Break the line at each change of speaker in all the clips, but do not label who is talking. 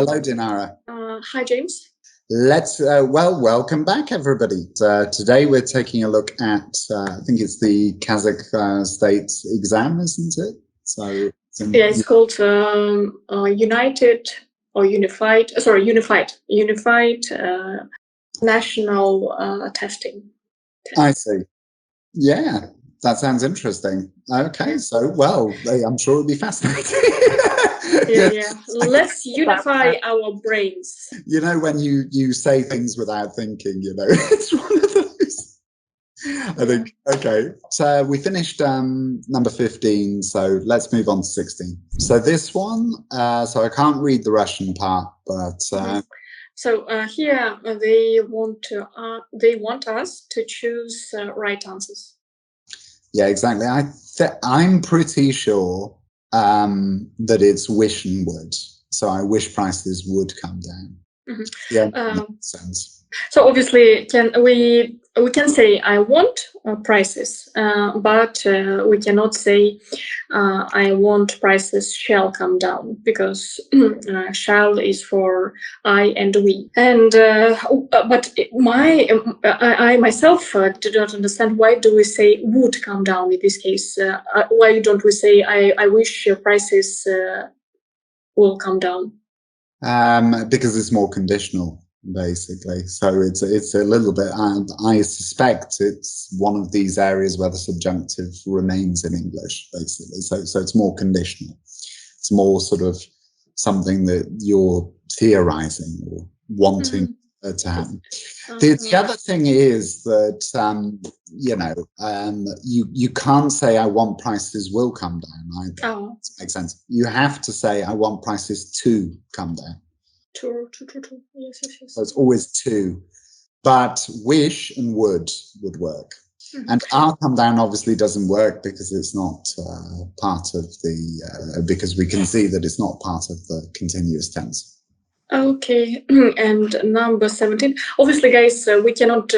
Hello, Dinara.
Hi, James.
Welcome back, everybody. Today we're taking a look at, I think it's the Kazakh state exam, isn't it? So
it's called Unified National Testing.
I see. Yeah, that sounds interesting. Okay, so, well, I'm sure it'll be fascinating.
Yeah. Let's unify our brains.
You know, when you say things without thinking, it's one of those. I think, okay. So we finished number 15, so let's move on to 16. So this one, so I can't read the Russian part, but...
So here they want us to choose right answers.
Yeah, exactly. I'm pretty sure that it's wish and would. So I wish prices would come down.
Mm-hmm.
Yeah, makes sense.
So obviously, we can say I want prices, but we cannot say I want prices shall come down, because shall is for I and we. And but I myself do not understand, why do we say would come down in this case? Why don't we say I wish prices will come down?
Because it's more conditional, basically. So it's a little bit, I suspect it's one of these areas where the subjunctive remains in English, basically. So it's more conditional. It's more sort of something that you're theorizing or wanting to happen. The other thing is that, you can't say I want prices will come down either.
Oh.
Does that make sense? You have to say I want prices to come down.
True. Yes.
So it's always to, but wish and would work. And I'll come down obviously doesn't work because it's not part of the, because we can see that it's not part of the continuous tense.
Okay, and number 17. Obviously, guys, we cannot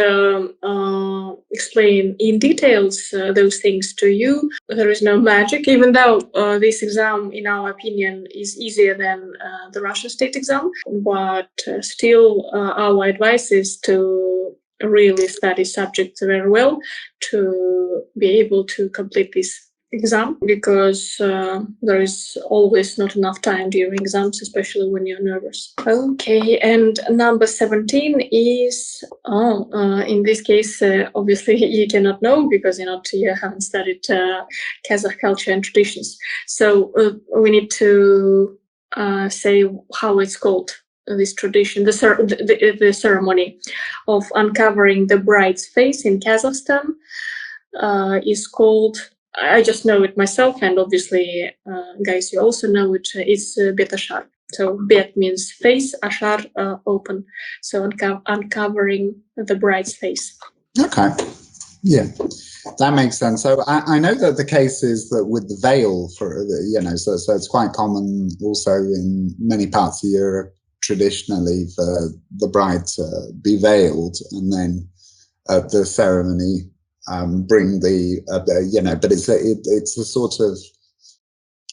explain in details those things to you. There is no magic, even though this exam, in our opinion, is easier than the Russian state exam. But still, our advice is to really study subjects very well to be able to complete this exam, because there is always not enough time during exams, especially when you're nervous. Okay, and number 17 is, in this case, obviously you cannot know because you haven't studied Kazakh culture and traditions. So we need to say how it's called, this tradition, the ceremony of uncovering the bride's face in Kazakhstan is called, I just know it myself, and obviously, guys, you also know it. It's bet ashar. So bet means face, ashar open. So uncovering the bride's face.
Okay, yeah, that makes sense. So I know that the case is that with the veil, so it's quite common also in many parts of Europe traditionally for the bride to be veiled, and then at the ceremony bring but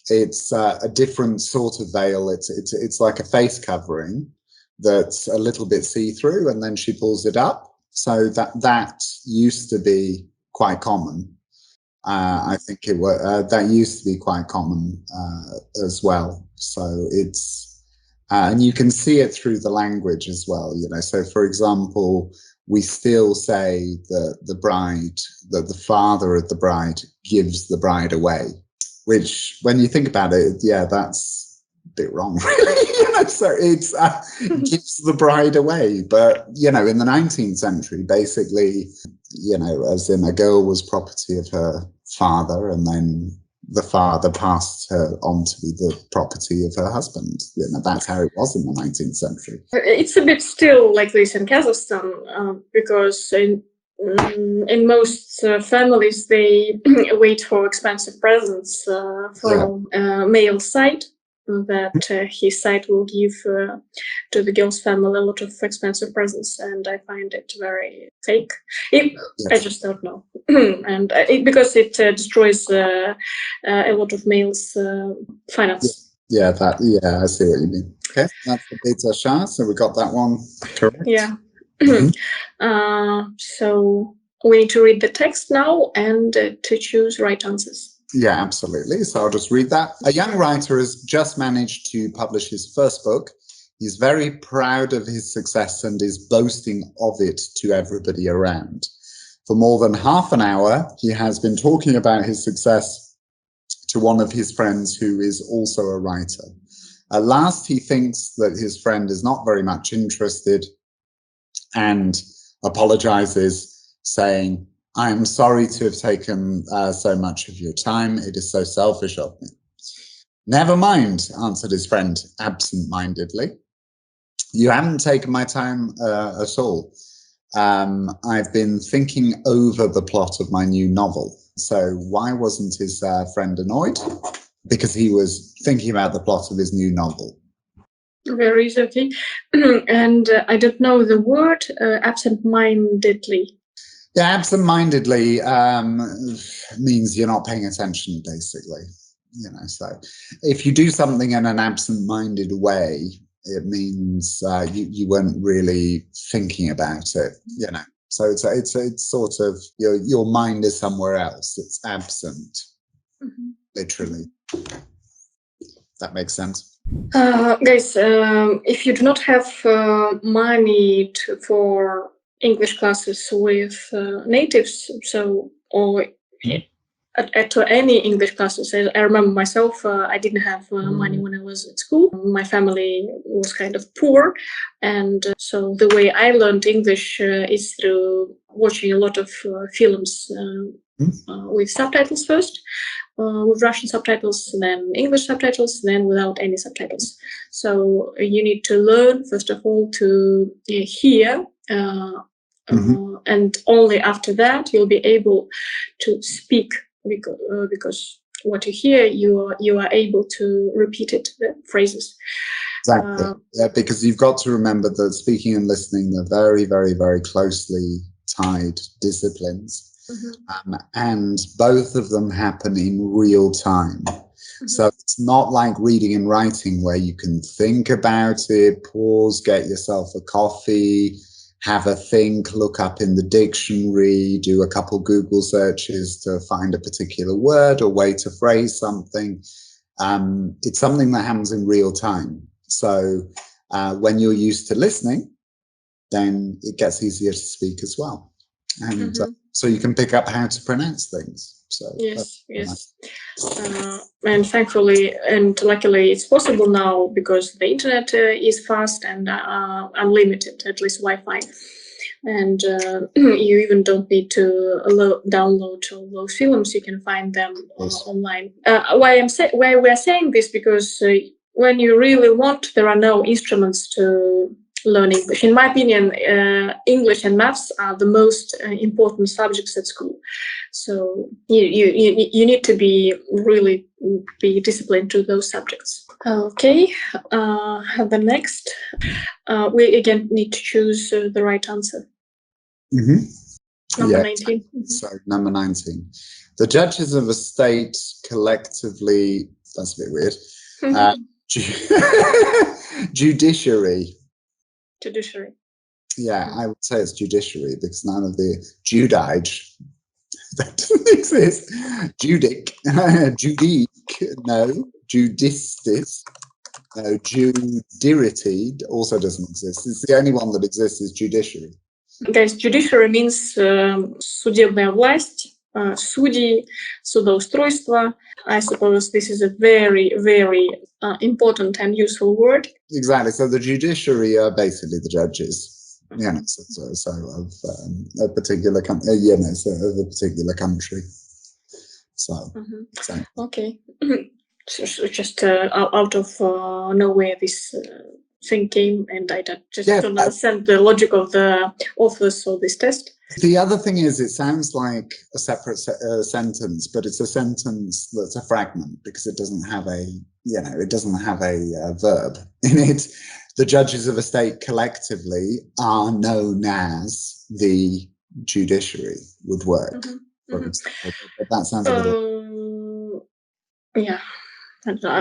it's a different sort of veil. It's like a face covering that's a little bit see-through, and then she pulls it up. So that used to be quite common. I think that used to be quite common as well. So it's and you can see it through the language as well. So for example, we still say that the father of the bride gives the bride away, which when you think about it, yeah, that's a bit wrong, really. So it's gives the bride away. But, in the 19th century, basically, as in a girl was property of her father, and then the father passed her on to be the property of her husband. That's how it was in the 19th century.
It's a bit still like this in Kazakhstan, because in most families, they wait for expensive presents from male side, that his side will give to the girl's family a lot of expensive presents, and I find it very fake. I just don't know, and because it destroys a lot of males' finance.
Yeah, I see what you mean. Okay, that's the pizza shah. So we got that one correct.
Yeah.
Mhm.
So we need to read the text now and to choose right answers.
Yeah, absolutely. So I'll just read that. A young writer has just managed to publish his first book. He's very proud of his success and is boasting of it to everybody around. For more than half an hour, he has been talking about his success to one of his friends who is also a writer. At last, he thinks that his friend is not very much interested and apologizes, saying, "I'm sorry to have taken so much of your time. It is so selfish of me." "Never mind," answered his friend absent-mindedly. "You haven't taken my time at all. I've been thinking over the plot of my new novel." So why wasn't his friend annoyed? Because he was thinking about the plot of his new novel.
Very easy, okay. And I don't know the word absent-mindedly.
Yeah, absent-mindedly means you're not paying attention, basically. So if you do something in an absent-minded way, it means you weren't really thinking about it. So it's sort of your mind is somewhere else. It's absent, literally. That makes sense.
Guys, if you do not have money for English classes with natives, or to any English classes, I remember myself, I didn't have money when I was at school. My family was kind of poor, and so the way I learned English is through watching a lot of films with subtitles first. With Russian subtitles, then English subtitles, then without any subtitles. So you need to learn, first of all, to hear, and only after that you'll be able to speak, because what you hear, you are able to repeat it, the phrases.
Exactly. Yeah, because you've got to remember that speaking and listening are very, very, very closely tied disciplines. And both of them happen in real time. So it's not like reading and writing where you can think about it, pause, get yourself a coffee, have a think, look up in the dictionary, do a couple Google searches to find a particular word or way to phrase something. It's something that happens in real time. So when you're used to listening, then it gets easier to speak as well. And so you can pick up how to pronounce things. So
yes. And thankfully and luckily it's possible now, because the internet is fast and unlimited, at least Wi-Fi. And you even don't need to download all those films. You can find them online. Why we're saying this, because when you really want, there are no instruments to learn English. In my opinion, English and maths are the most important subjects at school. So you need to be disciplined to those subjects. Okay, the next, we again need to choose the right answer. Number 19.
So number 19. The judges of a state collectively, that's a bit weird, judiciary.
Judiciary.
Yeah, I would say it's judiciary, because none of the judage, that doesn't exist. Judic, judic, no. Judicis, no. Judirity also doesn't exist. It's the only one that exists is judiciary.
Guys, judiciary means судебная власть, судьи, судоустройство. I suppose this is a very, very important and useful word.
Exactly. So the judiciary are basically the judges, so of a particular country, of a particular country. So,
okay. Just out of nowhere, this thing came, and I just don't understand the logic of the authors of this test.
The other thing is, it sounds like a separate sentence, but it's a sentence that's a fragment, because it doesn't have a, verb in it. The judges of a state collectively are known as the judiciary, would work. For example. But that sounds a little...
Yeah.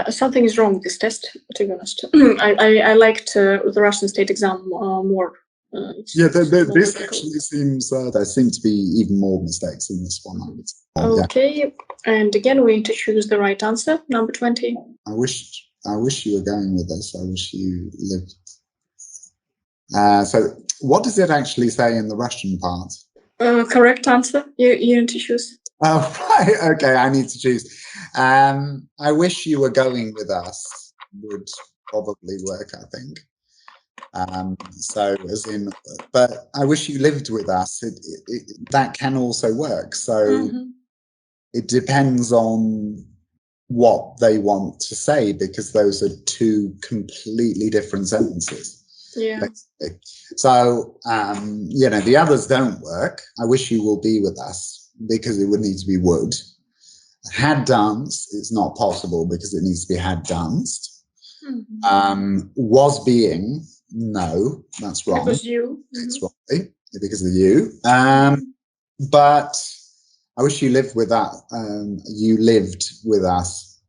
Something is wrong with this test, to be honest. I liked the Russian state exam more.
This actually seems, there seem to be even more mistakes in this one.
Okay, and again, we need to choose the right answer, number 20.
I wish you were going with this. I wish you lived. So what does it actually say in the Russian part?
Correct answer. You need to choose.
Oh, right. Okay, I need to choose. I wish you were going with us would probably work, I think. So as in, but I wish you lived with us. That can also work. So it depends on what they want to say, because those are two completely different sentences.
Yeah.
Basically. So, the others don't work. I wish you will be with us, because it would need to be would. Had danced is not possible because it needs to be had danced. Was being, no, that's wrong.
Because you.
It's wrong because of you. But I wish you lived with us. You lived with us,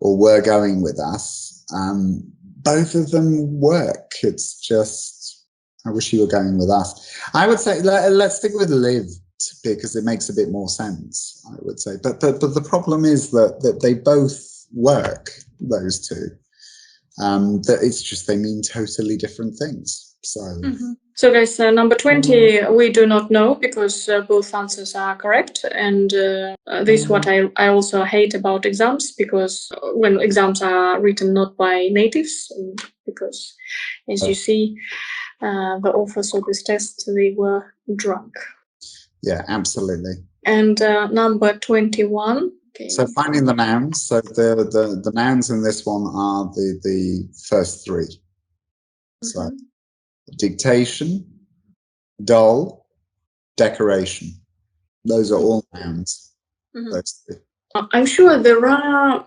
or were going with us. Both of them work. It's just, I wish you were going with us. I would say let's stick with lived, because it makes a bit more sense, I would say. But the problem is that they both work, those two. That it's just they mean totally different things. So,
so guys, number 20 we do not know, because both answers are correct, and this is what I also hate about exams, because when exams are written not by natives, because as you see, the authors of this test, they were drunk.
Yeah, absolutely.
And number 21. Okay.
So finding the nouns. So the nouns in this one are the first three. So dictation, doll, decoration. Those are all nouns. Those three.
I'm sure there are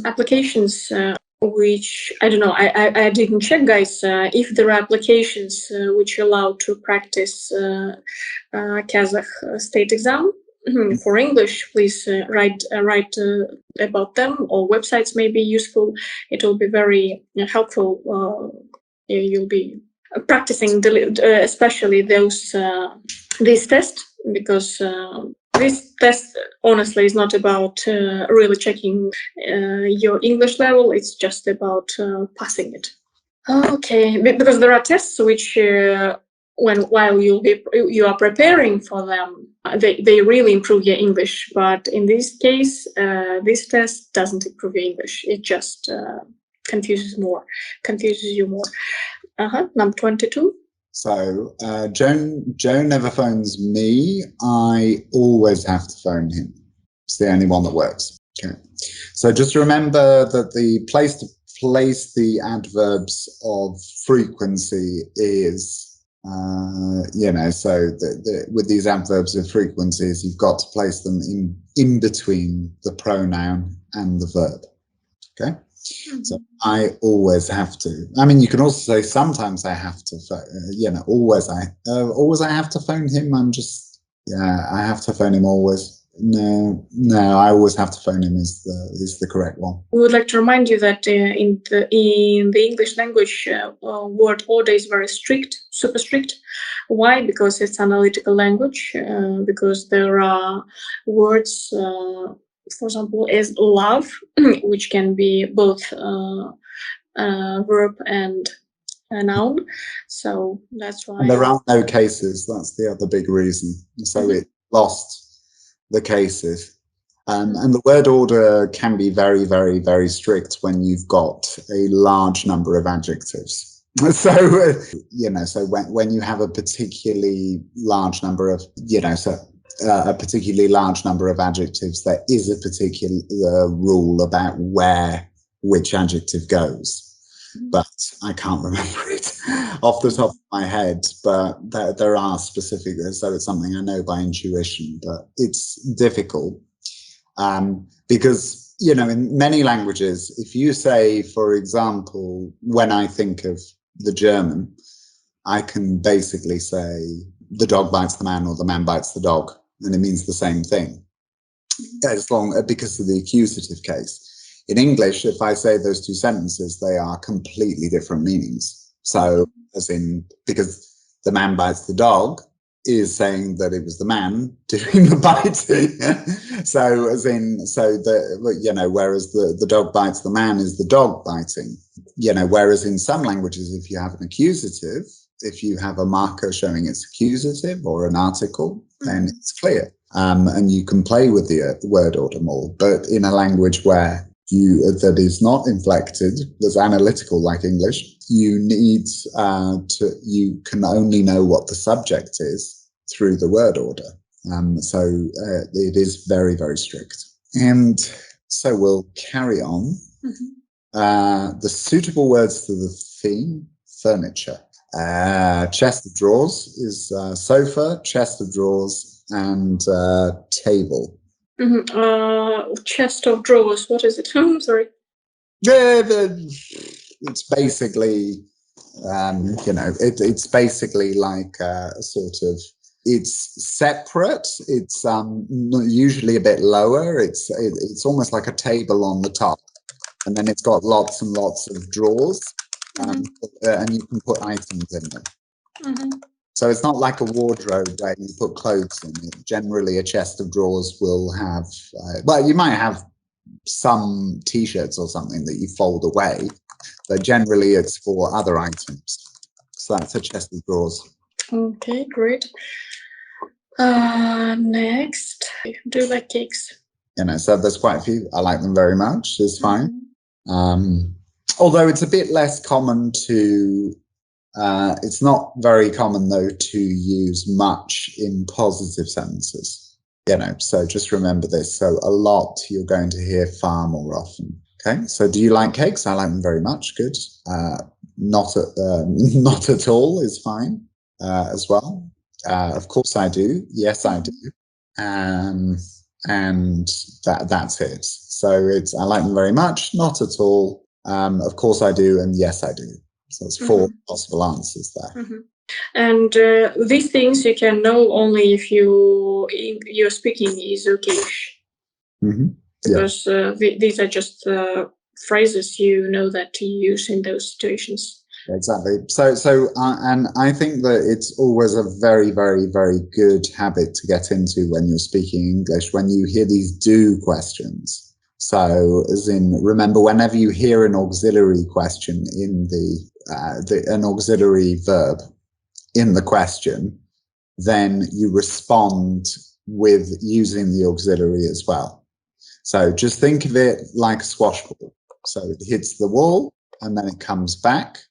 applications which, I don't know, I didn't check, guys, if there are applications which allow to practice Kazakh state exam. For English, please write about them, or websites may be useful. It will be very helpful. You'll be practicing, especially these tests, because this test honestly is not about really checking your English level. It's just about passing it. Okay, because there are tests which while you are preparing for them, they really improve your English. But in this case, this test doesn't improve your English. It just confuses you more. Number 22.
So Joe never phones me. I always have to phone him. It's the only one that works. Okay. So just remember that the place to place the adverbs of frequency is, so with these adverbs of frequencies, you've got to place them in between the pronoun and the verb. Okay. So I always have to. I mean, you can also say sometimes I have to. Always I have to phone him. I have to phone him always. No, I always have to phone him is the correct one.
We would like to remind you that in the English language, word order is very strict, super strict. Why? Because it's analytical language. Because there are words, for example, as love, which can be both verb and a noun. So that's why.
And there are no cases. That's the other big reason. So it lost the cases. And the word order can be very, very, very strict when you've got a large number of adjectives. So, so when you have a particularly large number of, a particularly large number of adjectives, there is a particular rule about which adjective goes. But I can't remember it off the top of my head, but there are specific, so it's something I know by intuition, but it's difficult because, in many languages, if you say, for example, when I think of the German, I can basically say the dog bites the man or the man bites the dog, and it means the same thing, because of the accusative case. In English, if I say those two sentences, they are completely different meanings. So, as in, because the man bites the dog is saying that it was the man doing the biting. So, as in, so the, you know, whereas the dog bites the man is the dog biting. You know, whereas in some languages, if you have an accusative, if you have a marker showing it's accusative or an article, then it's clear. And you can play with the word order more. But in a language where that is not inflected, that's analytical like English, you need you can only know what the subject is through the word order. So it is very, very strict. And so we'll carry on. The suitable words to the theme: furniture. Chest of drawers is sofa, chest of drawers, and table.
Chest of drawers, what is it? Sorry.
It's basically, you know, it's basically like a sort of, it's separate. It's usually a bit lower. It's almost like a table on the top, and then it's got lots and lots of drawers. And you can put items in them. So it's not like a wardrobe where you put clothes in it. Generally, a chest of drawers will have, well, you might have some t-shirts or something that you fold away, but generally it's for other items. So that's a chest of drawers.
Okay, great. Next, do you like cakes?
You know, so there's quite a few. I like them very much. It's fine. Although it's a bit less common to, it's not very common though to use much in positive sentences, you know, so just remember this. So a lot you're going to hear far more often. Okay, so do you like cakes? I like them very much. Good. Not at all is fine as well. Of course I do. Yes, I do. And that's it. So it's, I like them very much, not at all. Of course I do, and yes I do. So it's 4 possible answers there.
And these things you can know only if your speaking is okay-ish. Because these are just phrases you know that to use in those situations.
Exactly. So and I think that it's always a very, very, very good habit to get into when you're speaking English, when you hear these do questions. So, as in, remember, whenever you hear an auxiliary question in an auxiliary verb in the question, then you respond with using the auxiliary as well. So just think of it like a squash ball. So it hits the wall and then it comes back.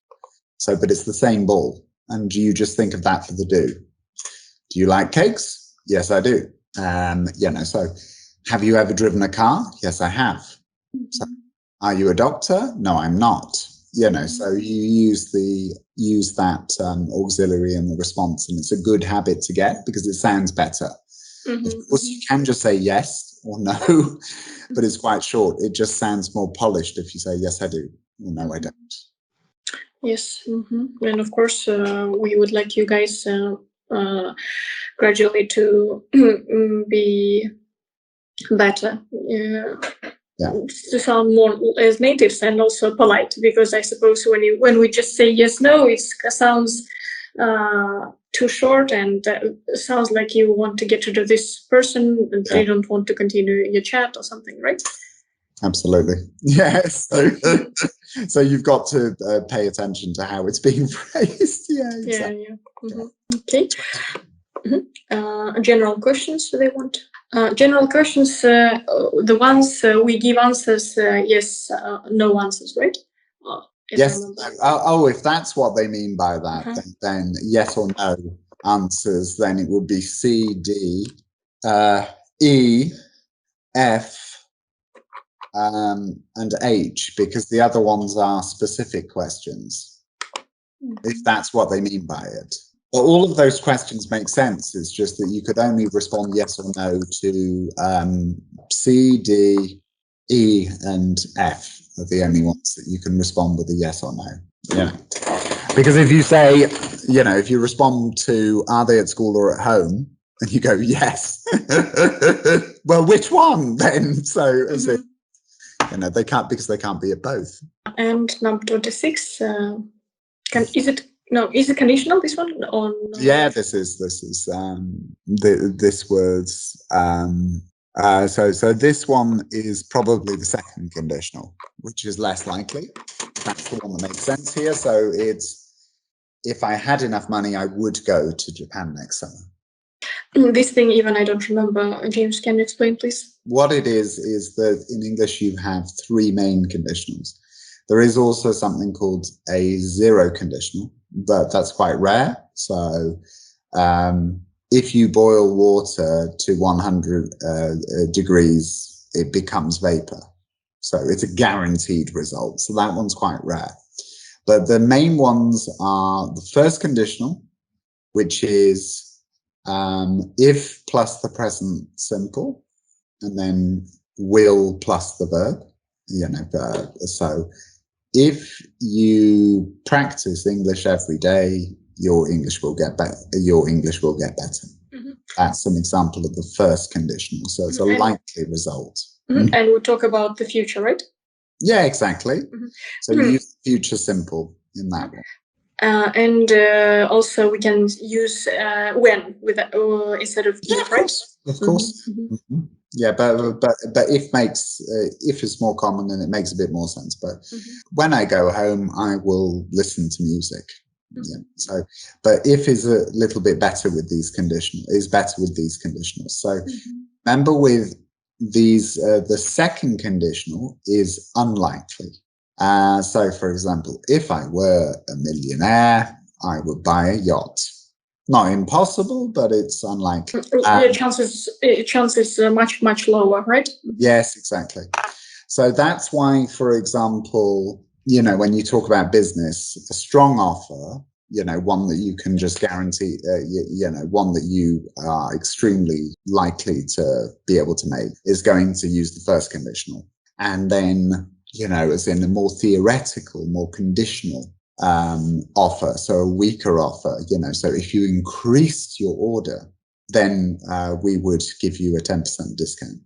So, but it's the same ball, and you just think of that for the do. Do you like cakes? Yes, I do. You know, so. Have you ever driven a car? Yes, I have. So, are you a doctor? No, I'm not. You know, so you use that auxiliary in the response, and it's a good habit to get because it sounds better. Of course, you can just say yes or no, but it's quite short. It just sounds more polished if you say yes, I do, or no, I don't.
Yes, and of course, we would like you guys gradually to be better, to sound more as natives and also polite, because I suppose when we just say yes, no, it sounds too short and sounds like you want to get rid of this person and they don't want to continue your chat or something, right?
Absolutely. Yes. So you've got to pay attention to how it's being phrased. Exactly.
Okay. General questions they want. General questions, the ones we give answers, yes, no answers, right?
Yes. If that's what they mean by that, then yes or no answers, then it would be C, D, E, F, and H, because the other ones are specific questions, if that's what they mean by it. Well, all of those questions make sense. It's just that you could only respond yes or no to C, D, E, and F are the only ones that you can respond with a yes or no. Yeah. Because if you say, you know, if you respond to are they at school or at home, and you go yes, well, which one then? So, You know, they can't, because they can't be at both.
And number 26, is it conditional, this one? Or no?
Yeah, this was, so this one is probably the second conditional, which is less likely. That's the one that makes sense here. So it's, if I had enough money, I would go to Japan next summer.
This thing, even I don't remember. James, can you explain, please?
What it is that in English you have three main conditionals. There is also something called a zero conditional, but that's quite rare. So if you boil water to 100 degrees, it becomes vapor. So it's a guaranteed result. So that one's quite rare. But the main ones are the first conditional, which is if plus the present simple, and then will plus the verb. You know, so if you practice English every day, your English will get better. Your English will get better. Mm-hmm. That's an example of the first conditional. So it's a likely result.
Mm-hmm. And we'll talk about the future, right?
Yeah, exactly. Mm-hmm. So use future simple in that one.
And also we can use when with instead of if, right?
Of course. Mm-hmm. Mm-hmm. Yeah, but if is more common, then it makes a bit more sense. But when I go home, I will listen to music. Yeah. So, but if is a little bit better with these conditionals. So remember with these, the second conditional is unlikely. So for example, if I were a millionaire, I would buy a yacht. Not impossible, but it's unlikely.
The chances are much lower, right?
Yes, exactly. So that's why, for example, you know, when you talk about business, a strong offer, you know, one that you can just guarantee, you know, one that you are extremely likely to be able to make is going to use the first conditional. And then, you know, as in a more theoretical, more conditional offer, so a weaker offer, you know, so if you increased your order, then we would give you a 10% discount.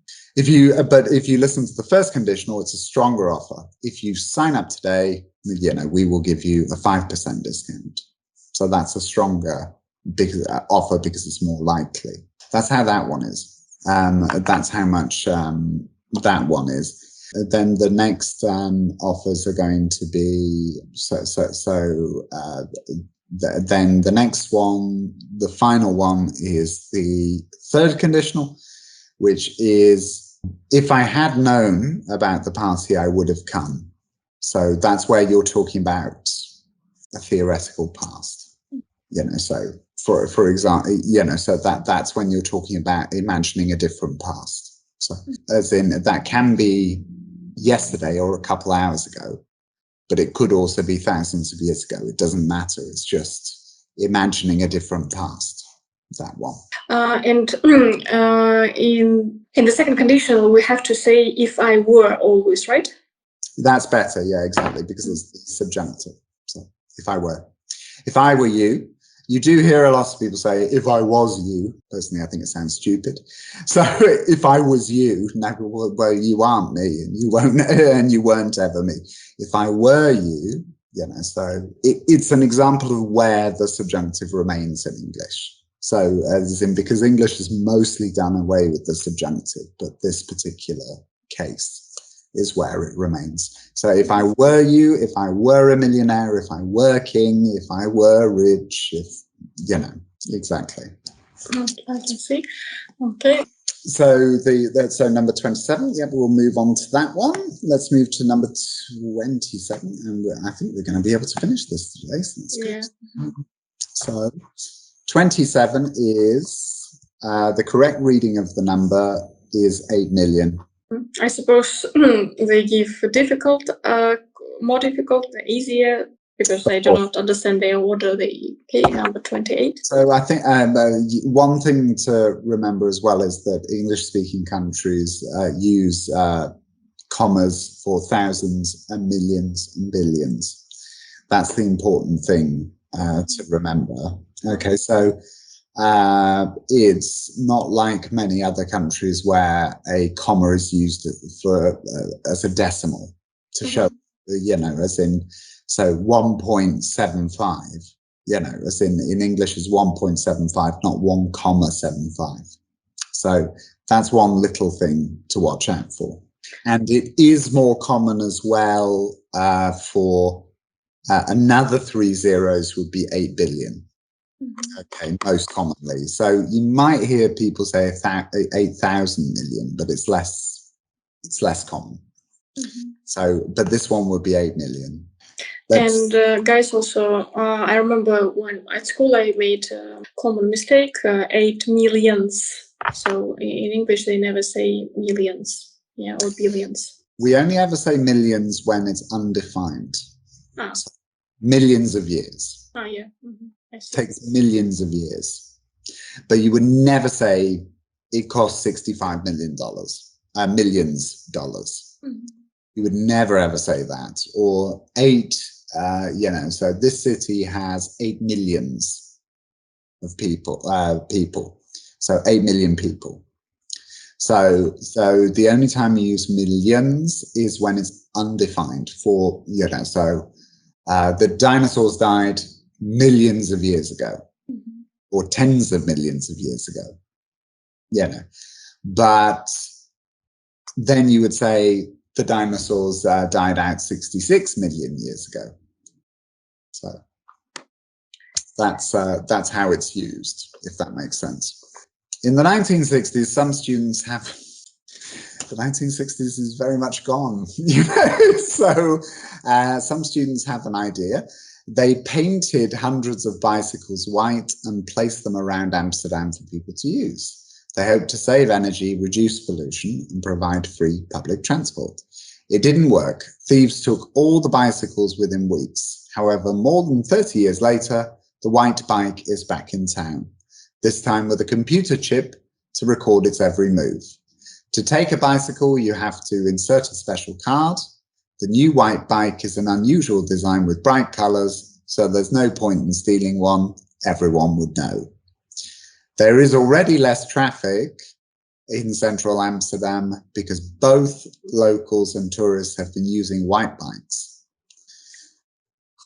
But if you listen to the first conditional, it's a stronger offer. If you sign up today, you know, we will give you a 5% discount. So that's a stronger offer because it's more likely. That's how that one is. That's how much that one is. Then the next offers are going to be then the next one, the final one, is the third conditional, which is if I had known about the party, I would have come. So that's where you're talking about a theoretical past. You know, so for example, you know, so that's when you're talking about imagining a different past. So as in that can be yesterday or a couple hours ago, but it could also be thousands of years ago. It doesn't matter. It's just imagining a different past. That one.
And in the second condition, we have to say if I were always, right?
That's better. Yeah, exactly, because it's subjunctive. So if I were you. You do hear a lot of people say, if I was you. Personally, I think it sounds stupid. So if I was you, well, you aren't me, and you weren't ever me. If I were you, you know, so it's an example of where the subjunctive remains in English. So as in, because English has mostly done away with the subjunctive, but this particular case is where it remains. So if I were you, if I were a millionaire, if I were king, if I were rich, if, you know, exactly.
I can see. Okay.
So so number 27, yeah, we'll move on to that one. Let's move to number 27, and I think we're going to be able to finish this today. So that's good. Yeah. So 27 is, the correct reading of the number is 8 million.
I suppose they give more difficult, easier, because they do not understand their order. Number 28.
So I think one thing to remember as well is that English-speaking countries use commas for thousands and millions and billions. That's the important thing to remember. Okay, so it's not like many other countries where a comma is used for as a decimal to show, you know, as in, so 1.75, you know, as in English is 1.75, not 1,75. So that's one little thing to watch out for. And it is more common as well for another 3 zeros would be 8 billion. Okay, most commonly. So you might hear people say 8,000 million, but it's less common. So, but this one would be 8 million.
And guys, also, I remember when at school I made a common mistake, 8 millions. So in English, they never say millions, yeah, or billions.
We only ever say millions when it's undefined. So millions of years.
Oh, yeah.
It takes millions of years. But you would never say it costs $65 million, millions dollars. You would never ever say that. Or 8, you know, so this city has 8 millions of people, So 8 million people. So the only time you use millions is when it's undefined for, you know, so the dinosaurs died millions of years ago, or tens of millions of years ago, you know. But then you would say the dinosaurs died out 66 million years ago. So that's how it's used, if that makes sense. In the 1960s, some students have, the 1960s is very much gone, you know, so some students have an idea. They painted hundreds of bicycles white and placed them around Amsterdam for people to use. They hoped to save energy, reduce pollution, and provide free public transport. It didn't work. Thieves took all the bicycles within weeks. However, more than 30 years later, the white bike is back in town, this time with a computer chip to record its every move. To take a bicycle, you have to insert a special card. The new white bike is an unusual design with bright colors, so there's no point in stealing one. Everyone would know. There is already less traffic in central Amsterdam because both locals and tourists have been using white bikes.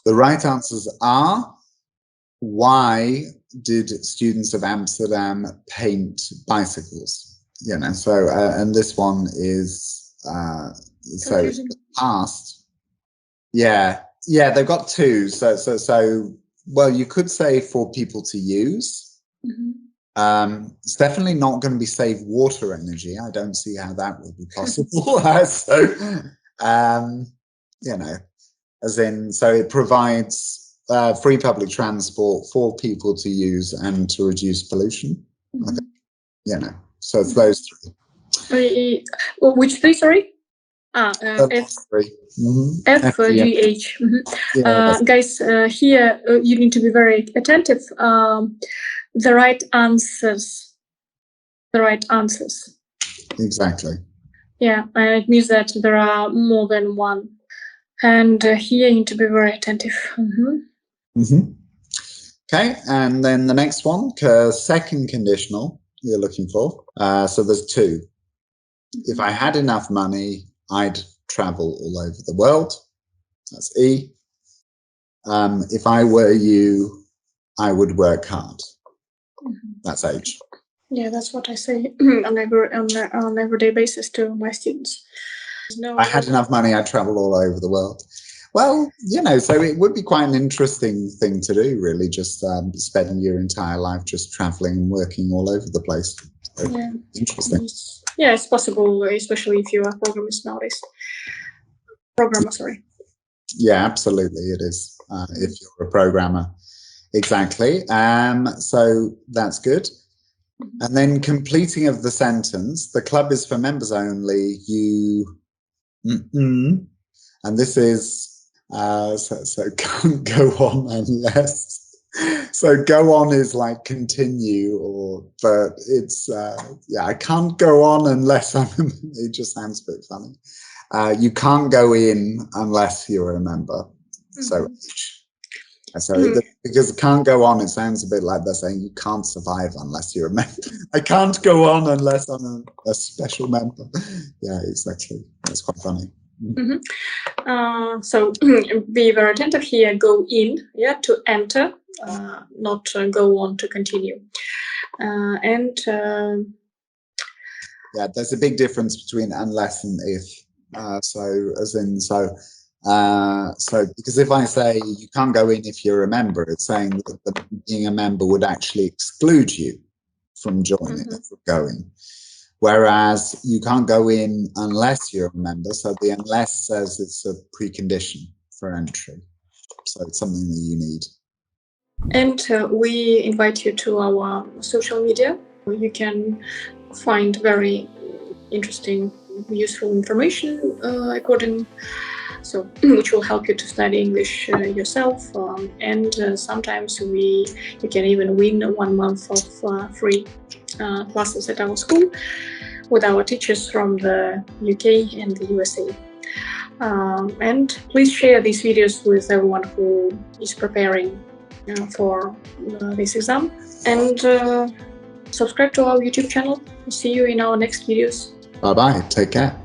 The right answers are: why did students of Amsterdam paint bicycles? You know, so and this one is so the past. Yeah, they've got 2. So well, you could say for people to use. It's definitely not going to be save water energy. I don't see how that would be possible. So you know, as in, so it provides free public transport for people to use and to reduce pollution. I think, you know, so it's those
3. Which 3, sorry? F-G-H. Guys, here you need to be very attentive. The right answers.
Exactly.
Yeah, and it means that there are more than one. And here you need to be very attentive.
Okay, and then the next one, second conditional you're looking for. So there's 2. If I had enough money, I'd travel all over the world. That's E. If I were you, I would work hard. That's H.
Yeah, that's what I say on an everyday basis to my students.
If I had enough money, I'd travel all over the world. Well, you know, so it would be quite an interesting thing to do, really, just spending your entire life just traveling and working all over the place. So,
yeah.
Interesting.
Yeah, it's possible, especially if you are programmers nowadays. Sorry.
Yeah, absolutely, it is. If you're a programmer. Exactly. So that's good. And then completing of the sentence, the club is for members only. You, and this is, so can't go on unless, so go on is like continue, or, but it's, yeah, I can't go on unless I'm, it just sounds a bit funny. You can't go in unless you're a member. So So because can't go on, it sounds a bit like they're saying you can't survive unless you're a member. I can't go on unless I'm a special member. Yeah, exactly. That's quite funny.
So be very attentive here. Go in, yeah, to enter, not go on to continue.
Yeah, there's a big difference between unless and if. So because if I say you can't go in if you're a member, it's saying that being a member would actually exclude you from joining, from going. Whereas you can't go in unless you're a member. So the unless says it's a precondition for entry. So it's something that you need.
And we invite you to our social media. You can find very interesting, useful information which will help you to study English yourself. And sometimes you can even win 1 month of free classes at our school with our teachers from the UK and the USA. And please share these videos with everyone who is preparing for this exam. And subscribe to our YouTube channel. See you in our next videos.
Bye-bye. Take care.